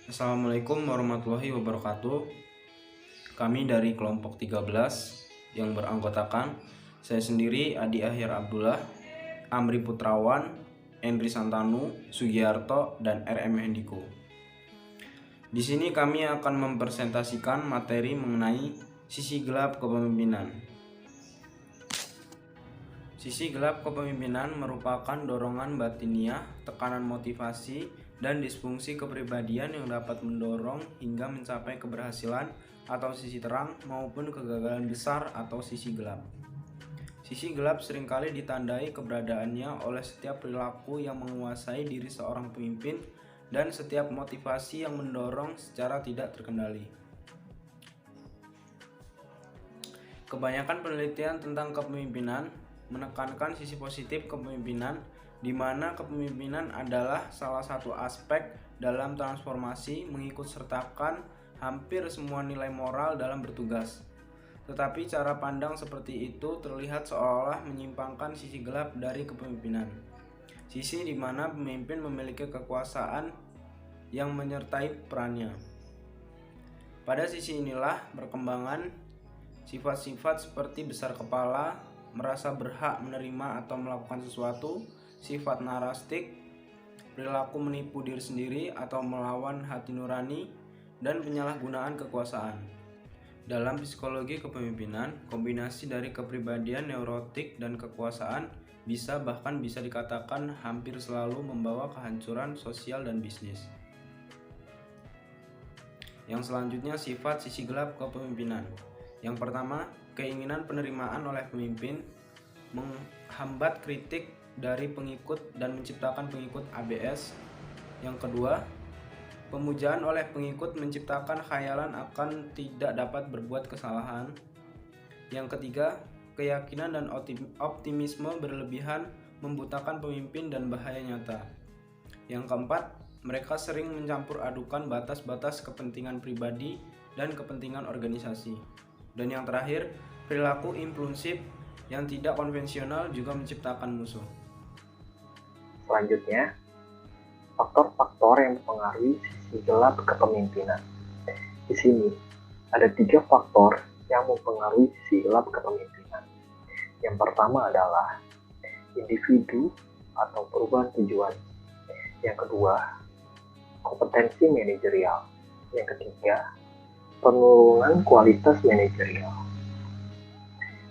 Assalamualaikum warahmatullahi wabarakatuh. Kami dari kelompok 13 yang beranggotakan saya sendiri Adi Ahyar Abdullah, Amri Putrawan, Endri Santanu, Sugiarto, dan RM Hendiko. Di sini kami akan mempresentasikan materi mengenai sisi gelap kepemimpinan. Sisi gelap kepemimpinan merupakan dorongan batiniah, tekanan motivasi, dan disfungsi kepribadian yang dapat mendorong hingga mencapai keberhasilan atau sisi terang maupun kegagalan besar atau sisi gelap. Sisi gelap seringkali ditandai keberadaannya oleh setiap perilaku yang menguasai diri seorang pemimpin dan setiap motivasi yang mendorong secara tidak terkendali. Kebanyakan penelitian tentang kepemimpinan menekankan sisi positif kepemimpinan, di mana kepemimpinan adalah salah satu aspek dalam transformasi mengikut sertakan hampir semua nilai moral dalam bertugas. Tetapi cara pandang seperti itu terlihat seolah menyimpangkan sisi gelap dari kepemimpinan. Sisi di mana pemimpin memiliki kekuasaan yang menyertai perannya. Pada sisi inilah perkembangan sifat-sifat seperti besar kepala, merasa berhak menerima atau melakukan sesuatu, sifat narastik, perilaku menipu diri sendiri atau melawan hati nurani, dan penyalahgunaan kekuasaan. Dalam psikologi kepemimpinan, kombinasi dari kepribadian neurotik dan kekuasaan bahkan bisa dikatakan hampir selalu membawa kehancuran sosial dan bisnis. Yang selanjutnya, sifat sisi gelap kepemimpinan. Yang pertama, keinginan penerimaan oleh pemimpin menghambat kritik dari pengikut dan menciptakan pengikut ABS. Yang kedua, pemujaan oleh pengikut menciptakan khayalan akan tidak dapat berbuat kesalahan. Yang ketiga, keyakinan dan optimisme berlebihan membutakan pemimpin dan bahaya nyata. Yang keempat, mereka sering mencampur adukan batas-batas kepentingan pribadi dan kepentingan organisasi. Dan yang terakhir, perilaku impulsif yang tidak konvensional juga menciptakan musuh. Selanjutnya, faktor-faktor yang mempengaruhi sisi gelap kepemimpinan. Di sini, ada 3 faktor yang mempengaruhi sisi gelap kepemimpinan. Yang pertama adalah individu atau perubahan tujuan. Yang kedua, kompetensi manajerial. Yang ketiga, penurunan kualitas manajerial.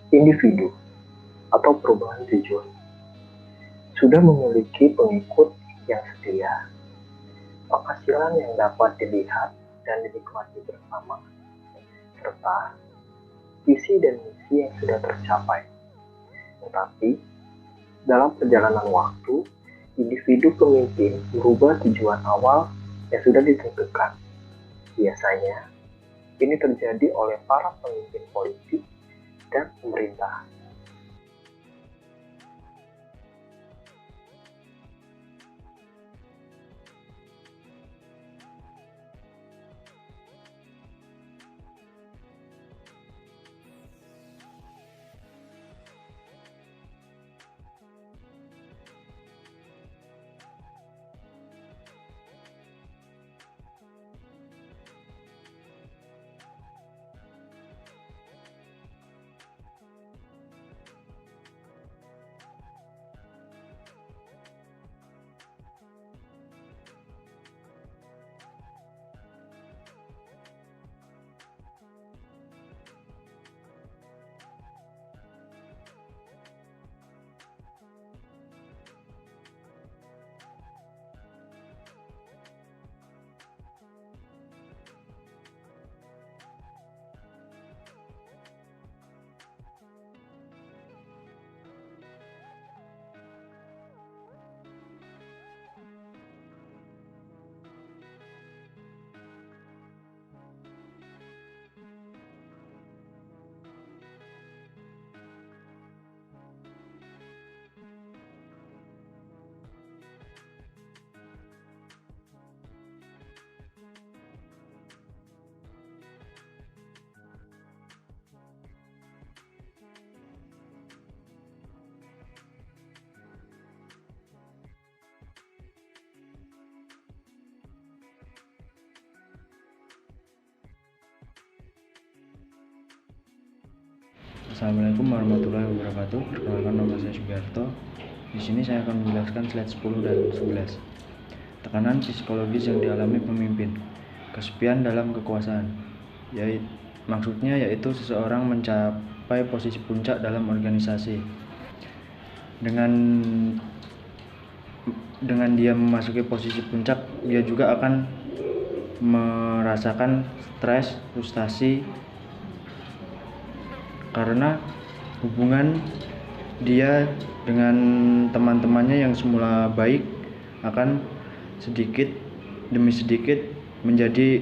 Individu atau perubahan tujuan sudah memiliki pengikut yang setia, penghasilan yang dapat dilihat dan dinikmati bersama, serta visi dan misi yang sudah tercapai. Tetapi, dalam perjalanan waktu, individu pemimpin merubah tujuan awal yang sudah ditentukan. Biasanya, ini terjadi oleh para pemimpin politik dan pemerintah. Assalamualaikum warahmatullahi wabarakatuh. Perkenalkan, nama saya Sugiarto. Di sini saya akan menjelaskan slide 10 dan 11. Tekanan psikologis yang dialami pemimpin. Kesepian dalam kekuasaan. Maksudnya yaitu seseorang mencapai posisi puncak dalam organisasi. Dengan dia memasuki posisi puncak, dia juga akan merasakan stres, frustasi, karena hubungan dia dengan teman-temannya yang semula baik akan sedikit demi sedikit menjadi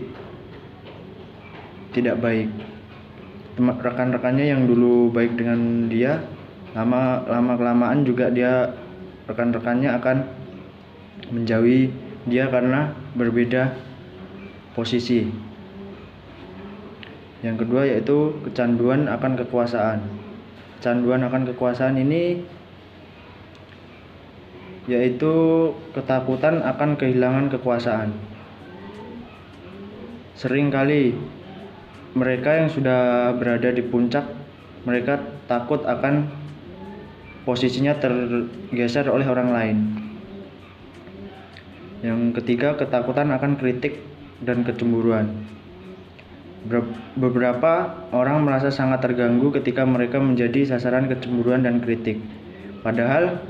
tidak baik. Rekan-rekannya yang dulu baik dengan dia, lama-kelamaan juga rekan-rekannya akan menjauhi dia karena berbeda posisi. Yang kedua yaitu kecanduan akan kekuasaan. Kecanduan akan kekuasaan ini yaitu ketakutan akan kehilangan kekuasaan. Seringkali mereka yang sudah berada di puncak, mereka takut akan posisinya tergeser oleh orang lain. Yang ketiga, ketakutan akan kritik dan kecemburuan. Beberapa orang merasa sangat terganggu ketika mereka menjadi sasaran kecemburuan dan kritik. Padahal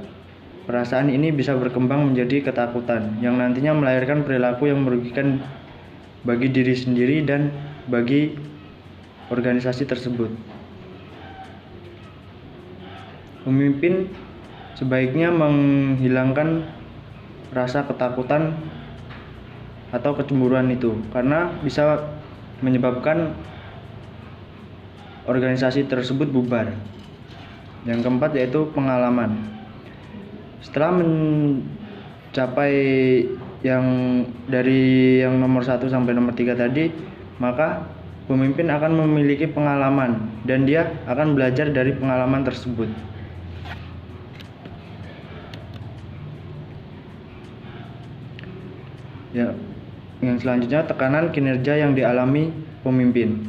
perasaan ini bisa berkembang menjadi ketakutan yang nantinya melahirkan perilaku yang merugikan bagi diri sendiri dan bagi organisasi tersebut. Pemimpin sebaiknya menghilangkan rasa ketakutan atau kecemburuan itu, karena bisa menyebabkan organisasi tersebut bubar. Yang keempat yaitu pengalaman. Setelah mencapai yang dari yang nomor 1 sampai nomor 3 tadi, maka pemimpin akan memiliki pengalaman dan dia akan belajar dari pengalaman tersebut. Yang selanjutnya, tekanan kinerja yang dialami pemimpin.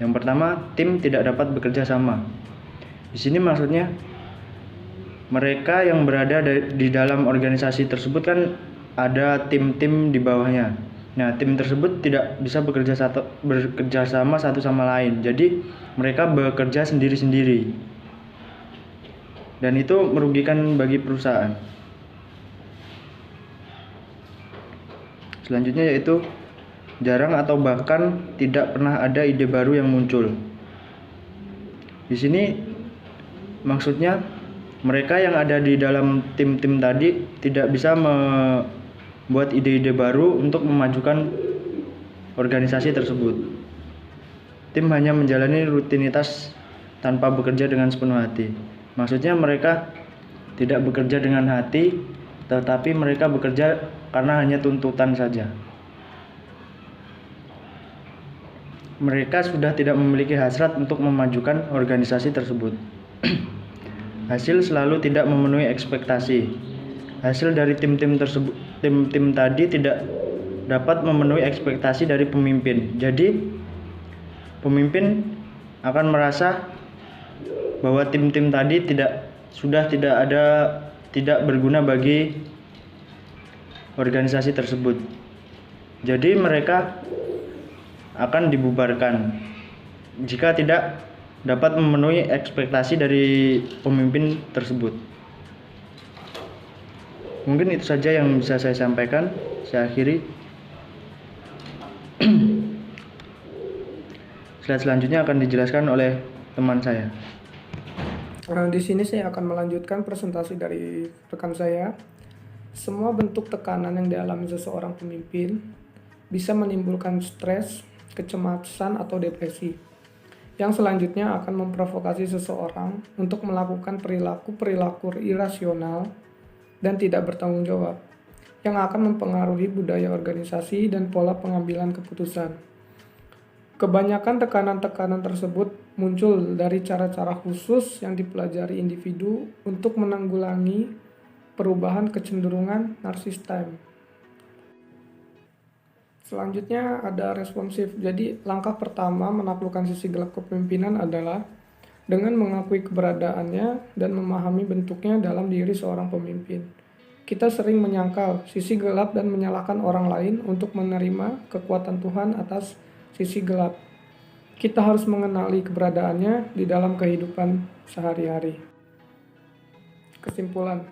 Yang pertama, tim tidak dapat bekerja sama. Di sini maksudnya mereka yang berada di dalam organisasi tersebut kan ada tim-tim di bawahnya. Nah, tim tersebut tidak bisa bekerja sama satu sama lain. Jadi mereka bekerja sendiri-sendiri. Dan itu merugikan bagi perusahaan. Selanjutnya yaitu jarang atau bahkan tidak pernah ada ide baru yang muncul. Di sini maksudnya mereka yang ada di dalam tim-tim tadi tidak bisa membuat ide-ide baru untuk memajukan organisasi tersebut. Tim hanya menjalani rutinitas tanpa bekerja dengan sepenuh hati. Maksudnya mereka tidak bekerja dengan hati, tetapi mereka bekerja karena hanya tuntutan saja. Mereka sudah tidak memiliki hasrat untuk memajukan organisasi tersebut. Hasil selalu tidak memenuhi ekspektasi. Hasil dari tim-tim tersebut, tim-tim tadi tidak dapat memenuhi ekspektasi dari pemimpin. Jadi pemimpin akan merasa bahwa tim-tim tadi tidak berguna bagi organisasi tersebut. Jadi mereka akan dibubarkan jika tidak dapat memenuhi ekspektasi dari pemimpin tersebut. Mungkin itu saja yang bisa saya sampaikan. Saya akhiri. Slide selanjutnya akan dijelaskan oleh teman saya. Di sini saya akan melanjutkan presentasi dari rekan saya. Semua bentuk tekanan yang dialami seseorang pemimpin bisa menimbulkan stres, kecemasan, atau depresi. Yang selanjutnya akan memprovokasi seseorang untuk melakukan perilaku irasional dan tidak bertanggung jawab, yang akan mempengaruhi budaya organisasi dan pola pengambilan keputusan. Kebanyakan tekanan-tekanan tersebut muncul dari cara-cara khusus yang dipelajari individu untuk menanggulangi perubahan kecenderungan narsistim. Selanjutnya ada responsif. Jadi langkah pertama menaklukkan sisi gelap kepemimpinan adalah dengan mengakui keberadaannya dan memahami bentuknya dalam diri seorang pemimpin. Kita sering menyangkal sisi gelap dan menyalahkan orang lain untuk menerima kekuatan Tuhan atas sisi gelap. Kita harus mengenali keberadaannya di dalam kehidupan sehari-hari. Kesimpulan.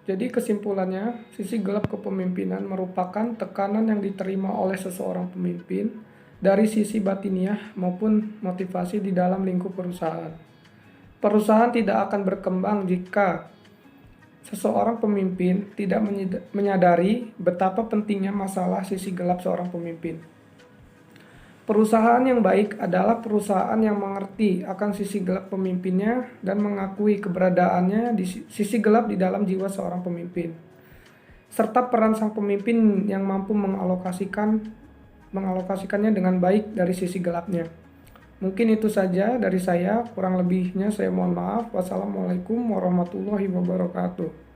Jadi kesimpulannya, sisi gelap kepemimpinan merupakan tekanan yang diterima oleh seseorang pemimpin dari sisi batiniah maupun motivasi di dalam lingkup perusahaan. Perusahaan tidak akan berkembang jika seseorang pemimpin tidak menyadari betapa pentingnya masalah sisi gelap seorang pemimpin. Perusahaan yang baik adalah perusahaan yang mengerti akan sisi gelap pemimpinnya dan mengakui keberadaannya di sisi gelap di dalam jiwa seorang pemimpin, serta peran sang pemimpin yang mampu mengalokasikannya dengan baik dari sisi gelapnya. Mungkin itu saja dari saya, kurang lebihnya saya mohon maaf. Wassalamualaikum warahmatullahi wabarakatuh.